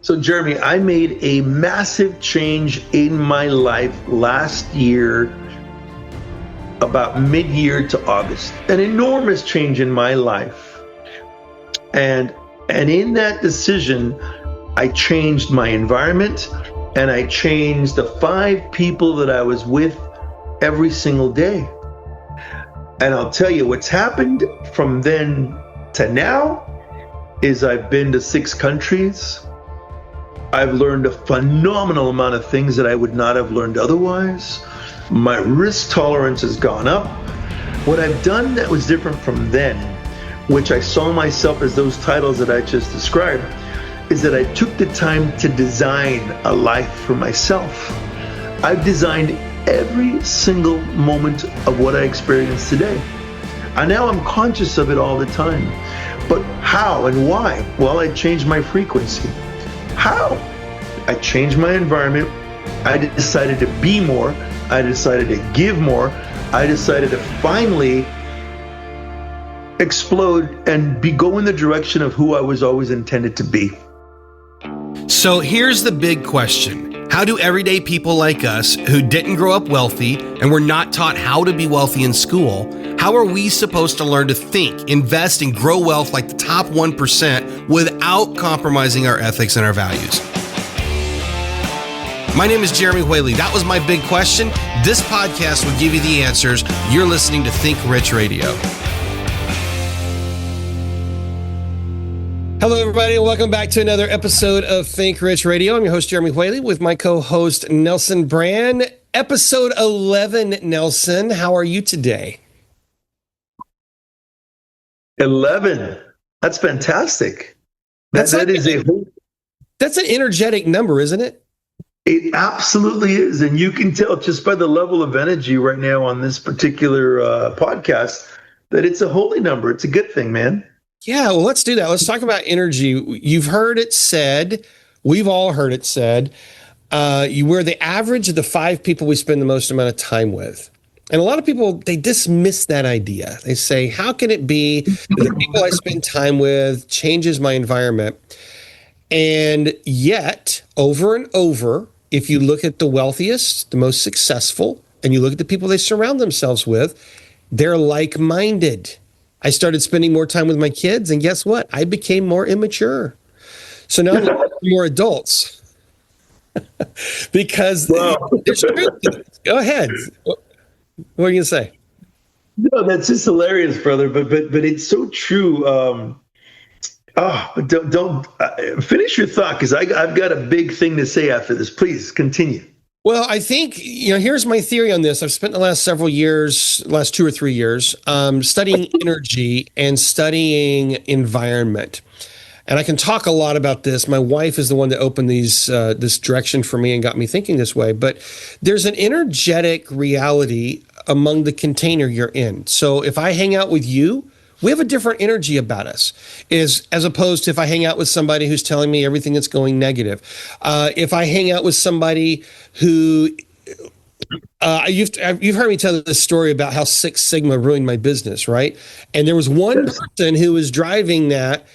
So, Jeremy, I made a massive change in my life last year, about mid-year to August. An enormous change in my life. And in that decision, I changed my environment and I changed the 5 people that I was with every single day. And I'll tell you what's happened from then to now is I've been to 6 countries. I've learned a phenomenal amount of things that I would not have learned otherwise. My risk tolerance has gone up. What I've done that was different from then, which I saw myself as those titles that I just described, is that I took the time to design a life for myself. I've designed every single moment of what I experience today. And now I'm conscious of it all the time. But how and why? Well, I changed my frequency. How? I changed my environment. I decided to be more. I decided to give more. I decided to finally explode and go in the direction of who I was always intended to be. So here's the big question. How do everyday people like us who didn't grow up wealthy and were not taught how to be wealthy in school, how are we supposed to learn to think, invest, and grow wealth like the top 1% without compromising our ethics and our values? My name is Jeremy Whaley. That was my big question. This podcast will give you the answers. You're listening to Think Rich Radio. Hello, everybody, and welcome back to another episode of Think Rich Radio. I'm your host, Jeremy Whaley, with my co-host, Nelson Bran. Episode 11, Nelson. How are you today? 11. That's fantastic. That's an energetic number, isn't it? It absolutely is. And you can tell just by the level of energy right now on this particular podcast that it's a holy number. It's a good thing, man. Yeah, well, let's do that. Let's talk about energy. You've heard it said, we've all heard it said, we're the average of the 5 people we spend the most amount of time with. And a lot of people, they dismiss that idea. They say, how can it be that the people I spend time with changes my environment? And yet, over and over, if you look at the wealthiest, the most successful, and you look at the people they surround themselves with, they're like-minded. I started spending more time with my kids, and guess what? I became more immature. So now I'm more adults. Because there's truth to this. Go ahead. What are you going to say? No, that's just hilarious, brother. But it's so true. But don't finish your thought, because I've got a big thing to say after this. Please continue. Well, I think, here's my theory on this. I've spent the last 2 or 3 years, studying energy and studying environment. And I can talk a lot about this. My wife is the one that opened this direction for me and got me thinking this way. But there's an energetic reality among the container you're in. So if I hang out with you, we have a different energy about us, as opposed to if I hang out with somebody who's telling me everything that's going negative. If I hang out with somebody who, you've heard me tell this story about how Six Sigma ruined my business, right? And there was one person who was driving that,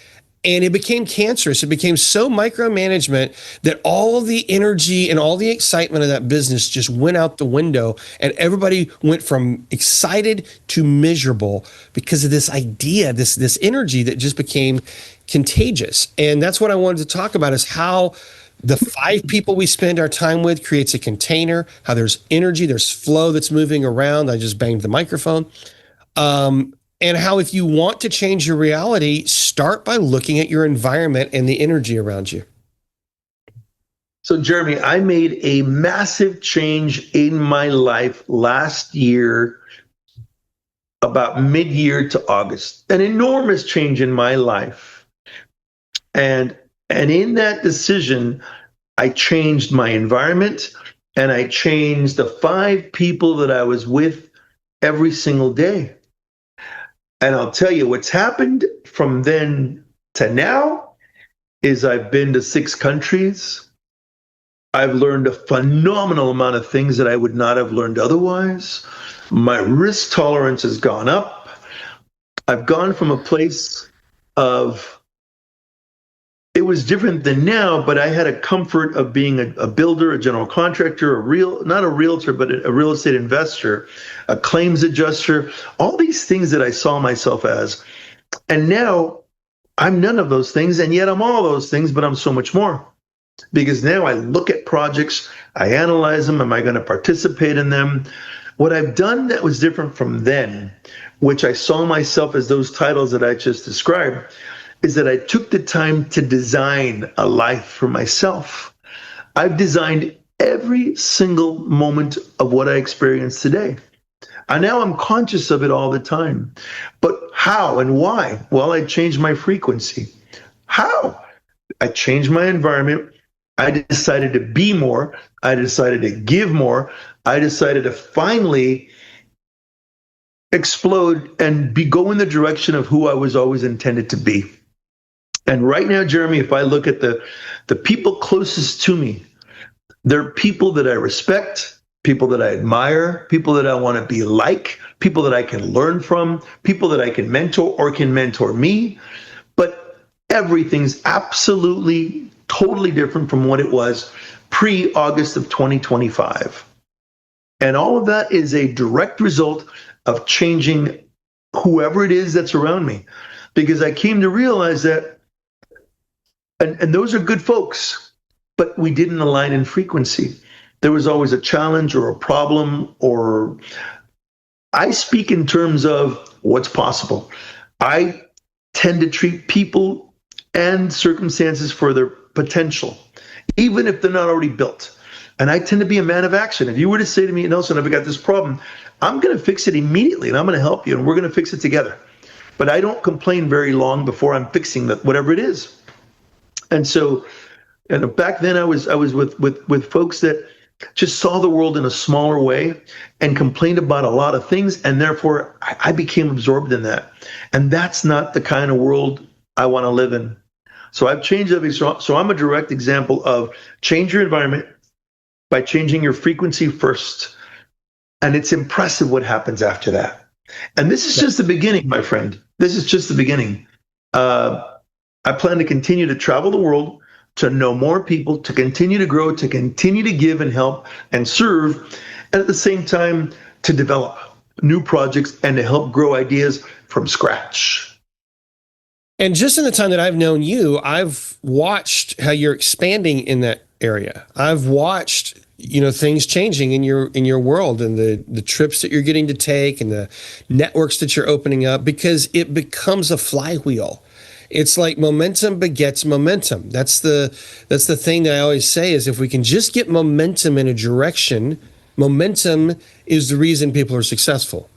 and it became cancerous. It became so micromanagement that all of the energy and all the excitement of that business just went out the window, and everybody went from excited to miserable because of this idea, this energy that just became contagious. And that's what I wanted to talk about, is how the 5 people we spend our time with creates a container, how there's energy, there's flow that's moving around. I just banged the microphone. And how, if you want to change your reality, start by looking at your environment and the energy around you. So, Jeremy, I made a massive change in my life last year, about mid-year to August. An enormous change in my life. And in that decision, I changed my environment and I changed the 5 people that I was with every single day. And I'll tell you what's happened from then to now is I've been to 6 countries. I've learned a phenomenal amount of things that I would not have learned otherwise. My risk tolerance has gone up. I've gone from a place of It was different than now, but I had a comfort of being a builder, a general contractor, not a realtor, but a real estate investor, a claims adjuster, all these things that I saw myself as. And now I'm none of those things, and yet I'm all those things, but I'm so much more. Because now I look at projects, I analyze them, am I going to participate in them? What I've done that was different from then, which I saw myself as those titles that I just described, is that I took the time to design a life for myself. I've designed every single moment of what I experience today. And now I'm conscious of it all the time. But how and why? Well, I changed my frequency. How? I changed my environment. I decided to be more. I decided to give more. I decided to finally explode and go in the direction of who I was always intended to be. And right now, Jeremy, if I look at the people closest to me, they're people that I respect, people that I admire, people that I want to be like, people that I can learn from, people that I can mentor or can mentor me. But everything's absolutely, totally different from what it was pre-August of 2025. And all of that is a direct result of changing whoever it is that's around me. Because I came to realize that, and those are good folks, but we didn't align in frequency. There was always a challenge or a problem, or I speak in terms of what's possible. I tend to treat people and circumstances for their potential, even if they're not already built. And I tend to be a man of action. If you were to say to me, Nelson, I've got this problem, I'm going to fix it immediately, and I'm going to help you, and we're going to fix it together. But I don't complain very long before I'm fixing that, whatever it is. And so, back then I was with folks that just saw the world in a smaller way and complained about a lot of things, and therefore I became absorbed in that. And that's not the kind of world I want to live in. So I've changed everything. So I'm a direct example of change your environment by changing your frequency first. And it's impressive what happens after that. And this is just the beginning, my friend. This is just the beginning. I plan to continue to travel the world, to know more people, to continue to grow, to continue to give and help and serve, and at the same time to develop new projects and to help grow ideas from scratch. And just in the time that I've known you, I've watched how you're expanding in that area. I've watched, things changing in your world, and the trips that you're getting to take and the networks that you're opening up, because it becomes a flywheel. It's like momentum begets momentum. That's the thing that I always say is, if we can just get momentum in a direction, momentum is the reason people are successful.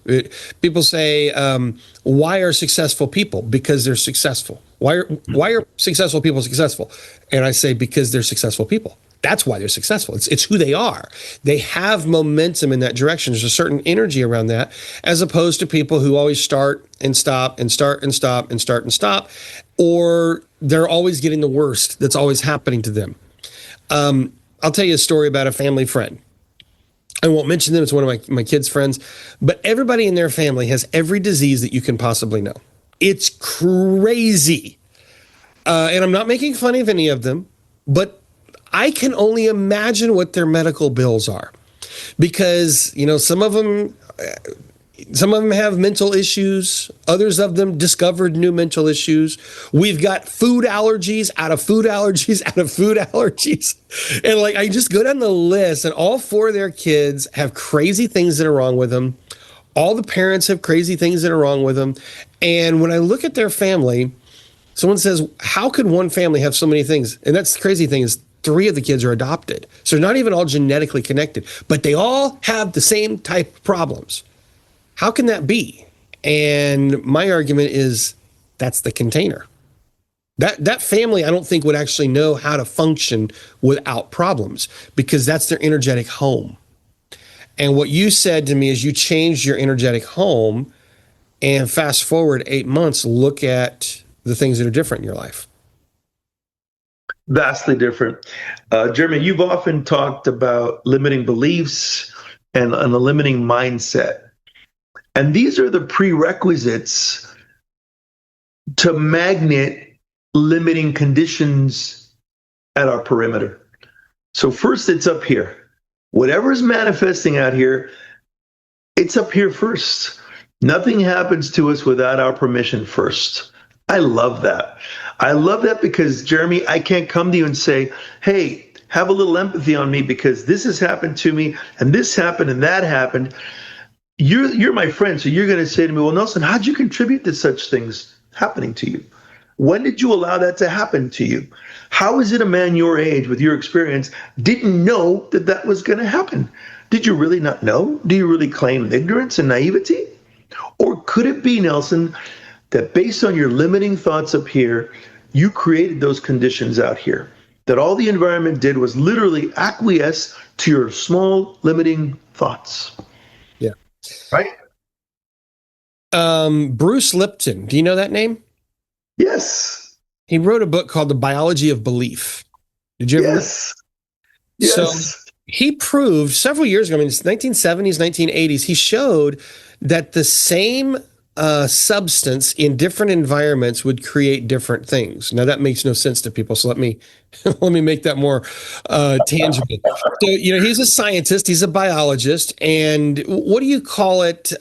People say, why are successful people? Because they're successful. Why are successful people successful? And I say, because they're successful people. That's why they're successful. It's who they are. They have momentum in that direction. There's a certain energy around that, as opposed to people who always start and stop and start and stop and start and stop, or they're always getting the worst that's always happening to them. I'll tell you a story about a family friend. I won't mention them. It's one of my kids' friends, but everybody in their family has every disease that you can possibly know. It's crazy. And I'm not making fun of any of them, but I can only imagine what their medical bills are, because, some of them have mental issues. Others of them discovered new mental issues. We've got food allergies out of food allergies out of food allergies. And I just go down the list, and all four of their kids have crazy things that are wrong with them. All the parents have crazy things that are wrong with them. And when I look at their family, someone says, how could one family have so many things? And that's the crazy thing, is 3 of the kids are adopted. So they're not even all genetically connected, but they all have the same type of problems. How can that be? And my argument is, that's the container. That family, I don't think, would actually know how to function without problems, because that's their energetic home. And what you said to me is, you changed your energetic home, and fast forward 8 months, look at the things that are different in your life. Vastly different. Jeremy, you've often talked about limiting beliefs and a limiting mindset. And these are the prerequisites to magnet limiting conditions at our perimeter. So first, it's up here. Whatever is manifesting out here, it's up here first. Nothing happens to us without our permission first. I love that. I love that because, Jeremy, I can't come to you and say, hey, have a little empathy on me because this has happened to me and this happened and that happened. You're my friend, so you're going to say to me, well, Nelson, how'd you contribute to such things happening to you? When did you allow that to happen to you? How is it a man your age with your experience didn't know that that was going to happen? Did you really not know? Do you really claim ignorance and naivety? Or could it be, Nelson, that based on your limiting thoughts up here, you created those conditions out here? That all the environment did was literally acquiesce to your small limiting thoughts. Yeah. Right? Bruce Lipton. Do you know that name? Yes. He wrote a book called The Biology of Belief. Did you ever? Yes. Yes. So he proved several years ago, I mean, it's 1970s, 1980s, he showed that the same substance in different environments would create different things. Now that makes no sense to people, so let me make that more tangible. So, he's a scientist, he's a biologist, and what do you call it?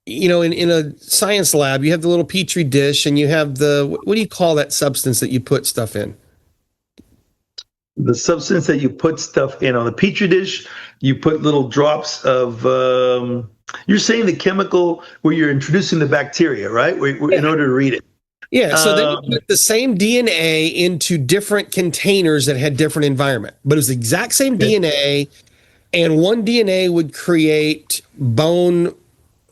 In a science lab, you have the little petri dish, and you have what do you call that substance that you put stuff in? The substance that you put stuff in on the petri dish, you put little drops of. You're saying the chemical where you're introducing the bacteria, right? In order to read it. Yeah. So then you put the same DNA into different containers that had different environment, but it was the exact same DNA, and one DNA would create bone.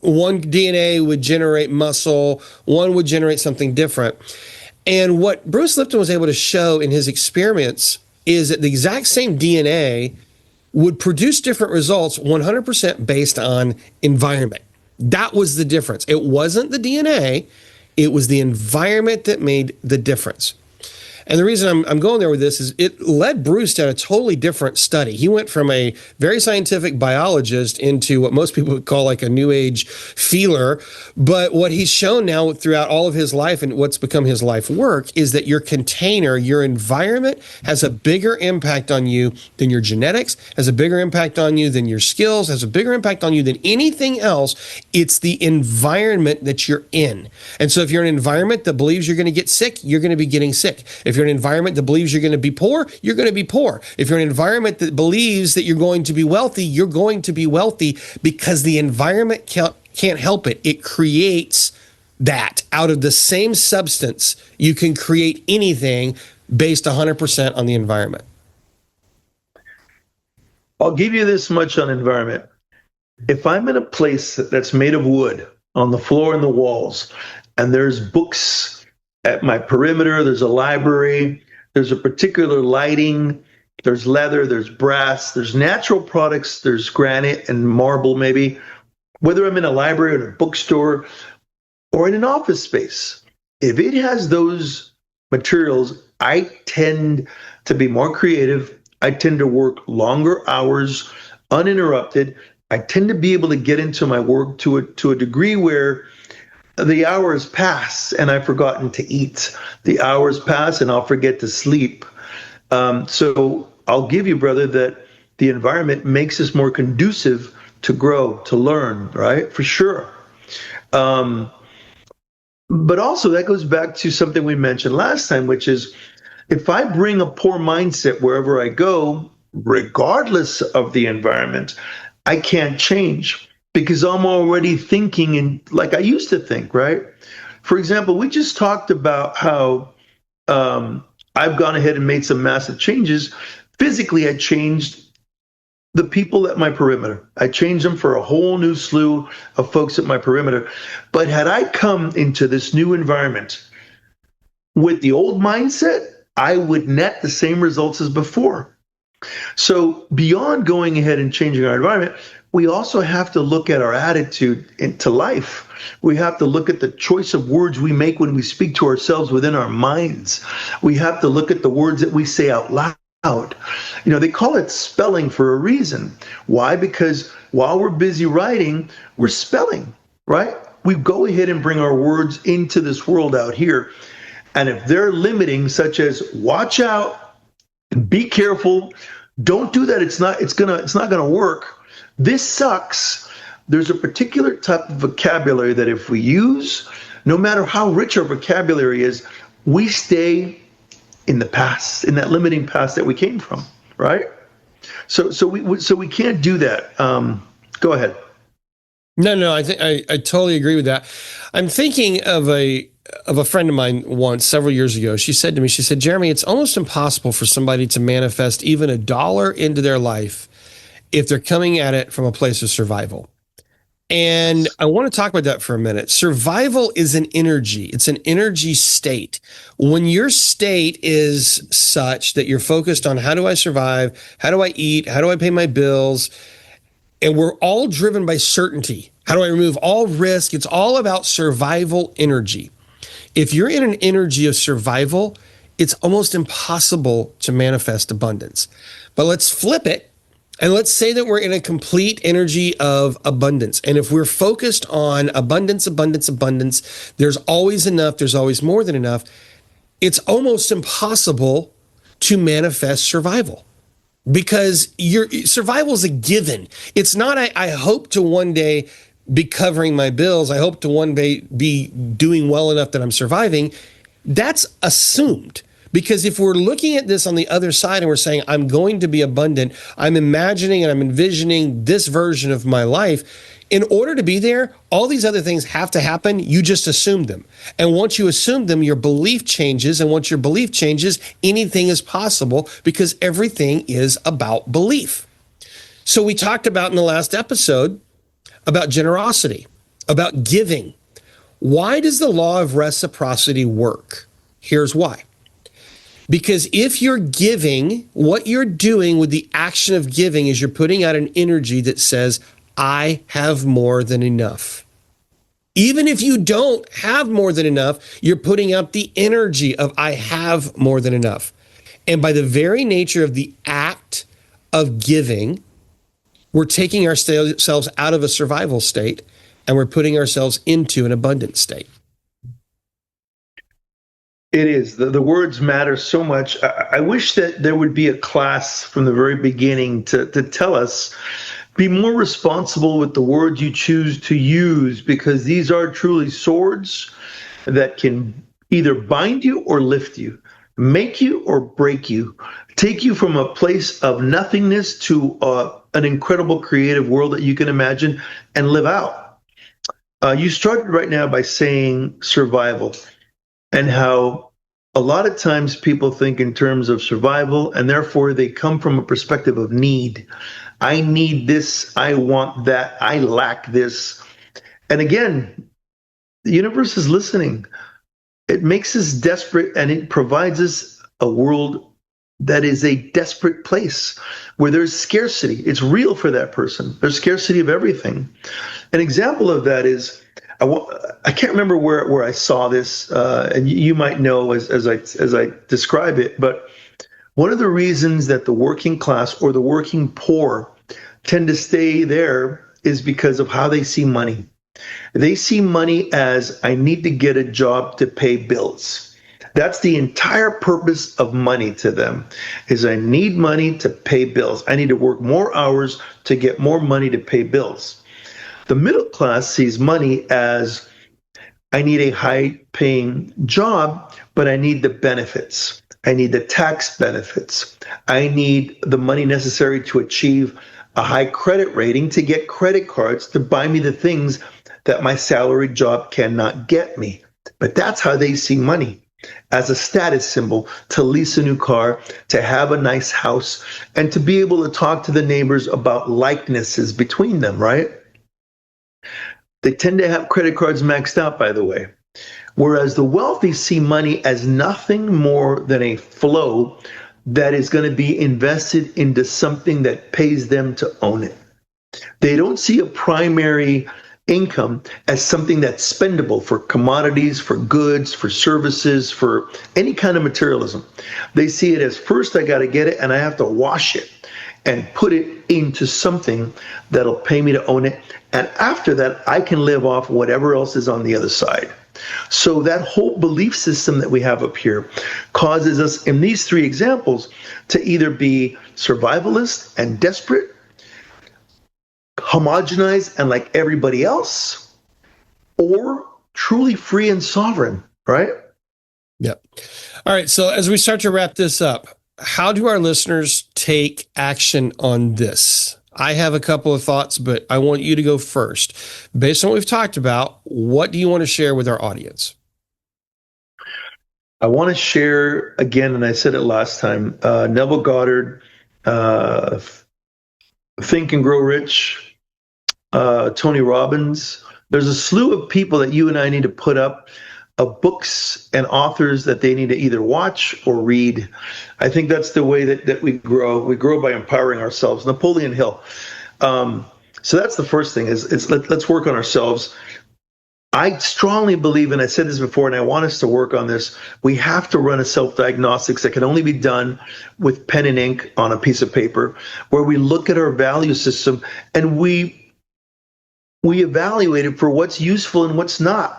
One DNA would generate muscle, one would generate something different. And what Bruce Lipton was able to show in his experiments is that the exact same DNA would produce different results 100% based on environment. That was the difference. It wasn't the DNA, it was the environment that made the difference. And the reason I'm going there with this is it led Bruce down a totally different study. He went from a very scientific biologist into what most people would call like a new age feeler. But what he's shown now throughout all of his life and what's become his life work is that your container, your environment has a bigger impact on you than your genetics, has a bigger impact on you than your skills, has a bigger impact on you than anything else. It's the environment that you're in. And so if you're in an environment that believes you're going to get sick, you're going to be getting sick. If you're in an environment that believes you're going to be poor, you're going to be poor. If you're in an environment that believes that you're going to be wealthy, you're going to be wealthy because the environment can't help it. It creates that out of the same substance. You can create anything based 100% on the environment. I'll give you this much on environment. If I'm in a place that's made of wood on the floor and the walls, and there's books at my perimeter, there's a library, there's a particular lighting, there's leather, there's brass, there's natural products, there's granite and marble maybe, whether I'm in a library or a bookstore or in an office space. If it has those materials, I tend to be more creative. I tend to work longer hours, uninterrupted. I tend to be able to get into my work to a degree where the hours pass and I've forgotten to eat. The hours pass and I'll forget to sleep. So I'll give you, brother, that the environment makes us more conducive to grow, to learn, right? For sure. But also that goes back to something we mentioned last time, which is if I bring a poor mindset wherever I go, regardless of the environment, I can't change. Because I'm already thinking like I used to think, right? For example, we just talked about how I've gone ahead and made some massive changes. Physically, I changed the people at my perimeter. I changed them for a whole new slew of folks at my perimeter. But had I come into this new environment with the old mindset, I would net the same results as before. So beyond going ahead and changing our environment, we also have to look at our attitude into life. We have to look at the choice of words we make when we speak to ourselves within our minds. We have to look at the words that we say out loud. They call it spelling for a reason. Why? Because while we're busy writing, we're spelling, right? We go ahead and bring our words into this world out here. And if they're limiting, such as watch out, be careful, don't do that, it's not gonna work. This sucks. There's a particular type of vocabulary that if we use, no matter how rich our vocabulary is, we stay in the past, in that limiting past that we came from, right? So we can't do that. Go ahead. No, I totally agree with that. I'm thinking of a friend of mine once, several years ago. She said to me, she said, Jeremy, it's almost impossible for somebody to manifest even $1 into their life if they're coming at it from a place of survival. And I want to talk about that for a minute. Survival is an energy. It's an energy state. When your state is such that you're focused on how do I survive? How do I eat? How do I pay my bills? And we're all driven by certainty. How do I remove all risk? It's all about survival energy. If you're in an energy of survival, it's almost impossible to manifest abundance. But let's flip it. And let's say that we're in a complete energy of abundance. And if we're focused on abundance, abundance, abundance, there's always enough, there's always more than enough. It's almost impossible to manifest survival because your survival is a given. It's not, I hope to one day be covering my bills. I hope to one day be doing well enough that I'm surviving. That's assumed. Because if we're looking at this on the other side and we're saying, I'm going to be abundant, I'm imagining and I'm envisioning this version of my life, in order to be there, all these other things have to happen. You just assume them. And once you assume them, your belief changes. And once your belief changes, anything is possible because everything is about belief. So we talked about in the last episode about generosity, about giving. Why does the law of reciprocity work? Here's why. Because if you're giving, what you're doing with the action of giving is you're putting out an energy that says, I have more than enough. Even if you don't have more than enough, you're putting out the energy of I have more than enough. And by the very nature of the act of giving, we're taking ourselves out of a survival state and we're putting ourselves into an abundant state. It is. The words matter so much. I wish that there would be a class from the very beginning to tell us, be more responsible with the words you choose to use, because these are truly swords that can either bind you or lift you, make you or break you, take you from a place of nothingness to an incredible creative world that you can imagine and live out. You started right now by saying survival. And how a lot of times people think in terms of survival, and therefore they come from a perspective of need. I need this, I want that, I lack this. And again, the universe is listening. It makes us desperate, and it provides us a world that is a desperate place where there's scarcity. It's real for that person. There's scarcity of everything. An example of that is, I can't remember where I saw this, and you might know as I describe it, but one of the reasons that the working class or the working poor tend to stay there is because of how they see money. They see money as, I need to get a job to pay bills. That's the entire purpose of money to them, is I need money to pay bills. I need to work more hours to get more money to pay bills. The middle class sees money as, I need a high-paying job, but I need the benefits. I need the tax benefits. I need the money necessary to achieve a high credit rating to get credit cards to buy me the things that my salary job cannot get me. But that's how they see money, as a status symbol, to lease a new car, to have a nice house, and to be able to talk to the neighbors about likenesses between them, right? They tend to have credit cards maxed out, by the way. Whereas the wealthy see money as nothing more than a flow that is going to be invested into something that pays them to own it. They don't see a primary income as something that's spendable for commodities, for goods, for services, for any kind of materialism. They see it as, first I got to get it and I have to wash it and put it into something that'll pay me to own it. And after that, I can live off whatever else is on the other side. So that whole belief system that we have up here causes us, in these three examples, to either be survivalist and desperate, homogenized and like everybody else, or truly free and sovereign, right? Yep. All right. So as we start to wrap this up, how do our listeners take action on this? I have a couple of thoughts, but I want you to go first. Based on what we've talked about, what do you want to share with our audience? I want to share again, and I said it last time, Neville Goddard, Think and Grow Rich, Tony Robbins. There's a slew of people that you and I need to put up of books and authors that they need to either watch or read. I think that's the way that we grow. We grow by empowering ourselves. Napoleon Hill. So that's the first thing is let's work on ourselves. I strongly believe, and I said this before, and I want us to work on this, we have to run a self-diagnostics that can only be done with pen and ink on a piece of paper, where we look at our value system and we evaluate it for what's useful and what's not.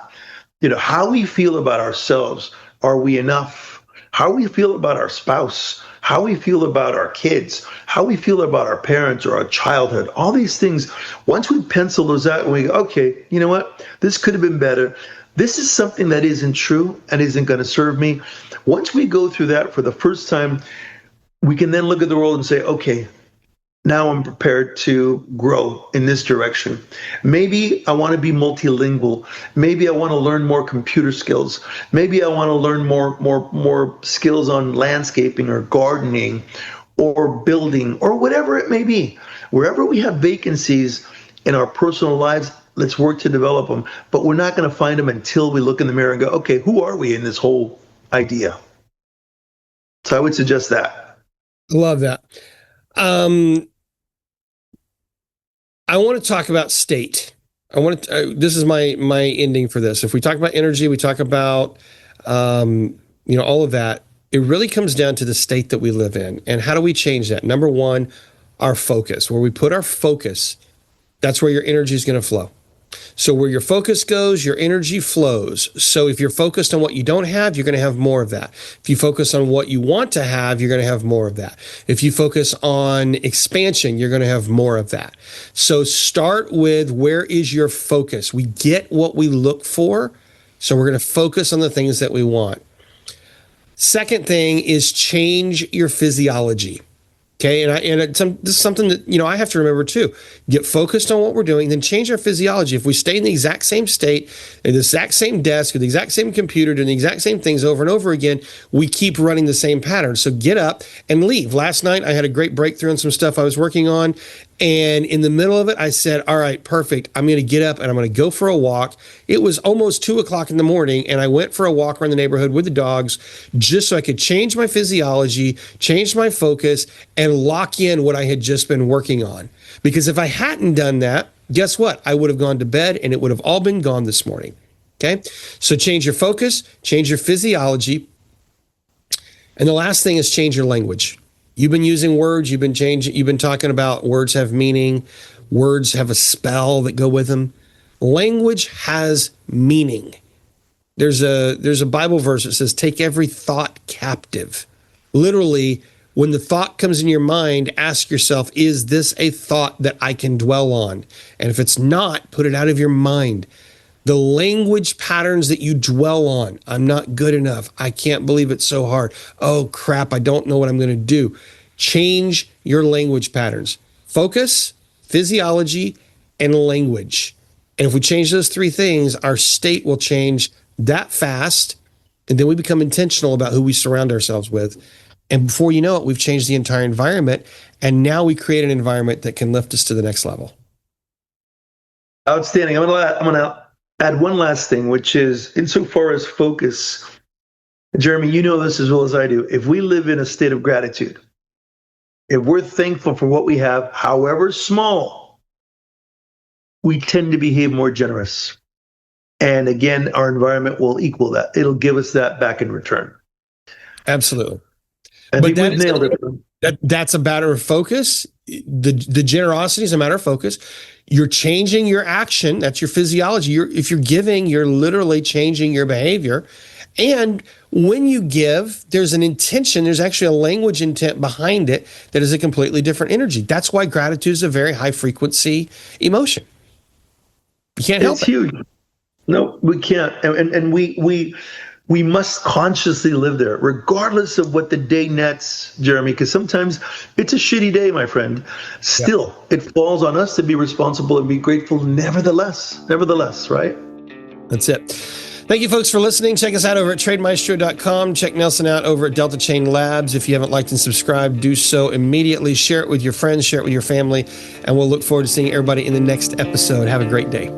How we feel about ourselves. Are we enough? How we feel about our spouse, how we feel about our kids, how we feel about our parents or our childhood, all these things. Once we pencil those out and we go, okay, you know what? This could have been better. This is something that isn't true and isn't going to serve me. Once we go through that for the first time, we can then look at the world and say, okay, now I'm prepared to grow in this direction. Maybe I want to be multilingual. Maybe I want to learn more computer skills. Maybe I want to learn more skills on landscaping or gardening or building or whatever it may be. Wherever we have vacancies in our personal lives, let's work to develop them. But we're not going to find them until we look in the mirror and go, okay, who are we in this whole idea? So I would suggest that. Love that. I want to talk about state. This is my ending for this. If we talk about energy, we talk about, all of that. It really comes down to the state that we live in. And how do we change that? Number one, our focus. Where we put our focus, that's where your energy is going to flow. So where your focus goes, your energy flows. So if you're focused on what you don't have, you're going to have more of that. If you focus on what you want to have, you're going to have more of that. If you focus on expansion, you're going to have more of that. So start with, where is your focus? We get what we look for. So we're going to focus on the things that we want. Second thing is change your physiology. Okay, this is something that I have to remember too. Get focused on what we're doing, then change our physiology. If we stay in the exact same state, at the exact same desk, with the exact same computer, doing the exact same things over and over again, we keep running the same pattern. So get up and leave. Last night, I had a great breakthrough on some stuff I was working on, and in the middle of it, I said, all right, perfect. I'm going to get up and I'm going to go for a walk. It was almost 2:00 in the morning, and I went for a walk around the neighborhood with the dogs just so I could change my physiology, change my focus, and lock in what I had just been working on. Because if I hadn't done that, guess what? I would have gone to bed and it would have all been gone this morning. Okay? So change your focus, change your physiology. And the last thing is change your language. You've been using words, you've been talking about words have meaning, words have a spell that go with them. Language has meaning. There's a Bible verse that says, take every thought captive. Literally, when the thought comes in your mind, ask yourself, is this a thought that I can dwell on? And if it's not, put it out of your mind. The language patterns that you dwell on, I'm not good enough. I can't believe it's so hard. Oh, crap, I don't know what I'm going to do. Change your language patterns. Focus, physiology, and language. And if we change those three things, our state will change that fast, and then we become intentional about who we surround ourselves with. And before you know it, we've changed the entire environment, and now we create an environment that can lift us to the next level. Outstanding. I'm going to add one last thing, which is insofar as focus. Jeremy, you know this as well as I do. If we live in a state of gratitude, if we're thankful for what we have, however small, we tend to behave more generous. And again, our environment will equal that. It'll give us that back in return. Absolutely. I think we've nailed it. That's a matter of focus. The generosity is a matter of focus. You're changing your action. That's your physiology. If you're giving, you're literally changing your behavior. And when you give, there's an intention. There's actually a language intent behind it that is a completely different energy. That's why gratitude is a very high frequency emotion. You can't help it. It's huge. No, we can't. And we must consciously live there, regardless of what the day nets, Jeremy, because sometimes it's a shitty day, my friend. Still, It falls on us to be responsible and be grateful nevertheless, right? That's it. Thank you, folks, for listening. Check us out over at trademaestro.com. Check Nelson out over at Delta Chain Labs. If you haven't liked and subscribed, do so immediately. Share it with your friends, share it with your family, and we'll look forward to seeing everybody in the next episode. Have a great day.